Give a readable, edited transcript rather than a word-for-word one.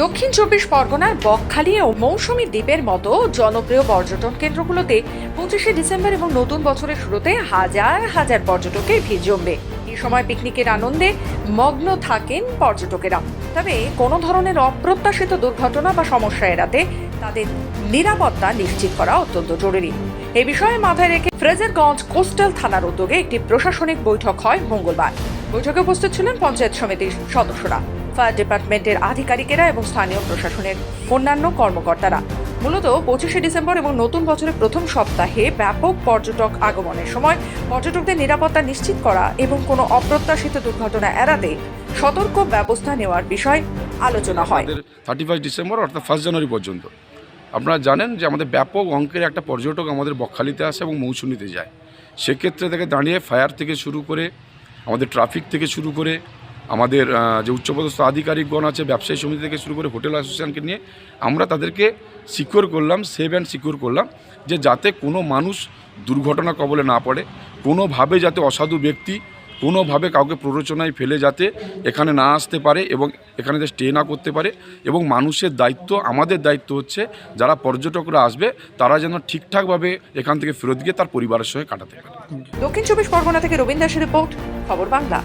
দক্ষিণ চব্বিশ পরগনার বকখালি ও মৌসুমী দ্বীপের মতো জনপ্রিয় পর্যটন কেন্দ্রগুলোতে 25শে ডিসেম্বর এবং নতুন বছরের শুরুতে হাজার হাজার পর্যটকের ভিড় জমবে। এই সময় পিকনিকের আনন্দে মগ্ন থাকেন পর্যটকেরা। তবে কোনো ধরনের অপ্রত্যাশিত দুর্ঘটনা বা সমস্যা এড়াতে তাদের নিরাপত্তা নিশ্চিত করা অত্যন্ত জরুরি। এ বিষয়ে মাথায় রেখে ফ্রেজারগঞ্জ কোস্টাল থানার উদ্যোগে একটি প্রশাসনিক বৈঠক হয় মঙ্গলবার। বৈঠকে উপস্থিত ছিলেন পঞ্চায়েত সমিতির সদস্যরা, ফায়ার ডিপার্টমেন্টের আধিকারিকেরা এবং স্থানীয় প্রশাসনের অন্যান্য কর্মকর্তারা। মূলত 25শে ডিসেম্বর এবং নতুন বছরের প্রথম সপ্তাহে ব্যাপক পর্যটক আগমনের সময় পর্যটকদের নিরাপত্তা নিশ্চিত করা এবং কোনো অপ্রত্যাশিত দুর্ঘটনা এড়াতে সতর্ক ব্যবস্থা নেওয়ার বিষয় আলোচনা হয়। 31 ডিসেম্বর অর্থাৎ 1 জানুয়ারি পর্যন্ত আপনারা জানেন যে আমাদের ব্যাপক অঙ্কের একটা পর্যটক আমাদের বকখালিতে আসে এবং মৌসুমীতে যায়। সেক্ষেত্রে থেকে দাঁড়িয়ে ফায়ার থেকে শুরু করে আমাদের ট্রাফিক থেকে শুরু করে আমাদের যে উচ্চপদস্থ আধিকারিকগণ আছে, ব্যবসায়ী সমিতি থেকে শুরু করে হোটেল অ্যাসোসিয়েশনকে নিয়ে আমরা তাদেরকে সিকিউর করলাম, সেভ অ্যান্ড সিকিউর করলাম, যে যাতে কোনো মানুষ দুর্ঘটনা কবলে না পড়ে, কোনোভাবে যাতে অসাধু ব্যক্তি কোনোভাবে কাউকে প্ররোচনায় ফেলে যাতে এখানে না আসতে পারে এবং এখানে যে স্টে না করতে পারে। এবং মানুষের দায়িত্ব, আমাদের দায়িত্ব হচ্ছে যারা পর্যটকরা আসবে তারা যেন ঠিকঠাকভাবে এখান থেকে ফেরত গিয়ে তার পরিবারের সঙ্গে কাটাতে পারে। দক্ষিণ চব্বিশ পরগনা থেকে রবীন্দ্র দাসের রিপোর্ট, খবর বাংলা।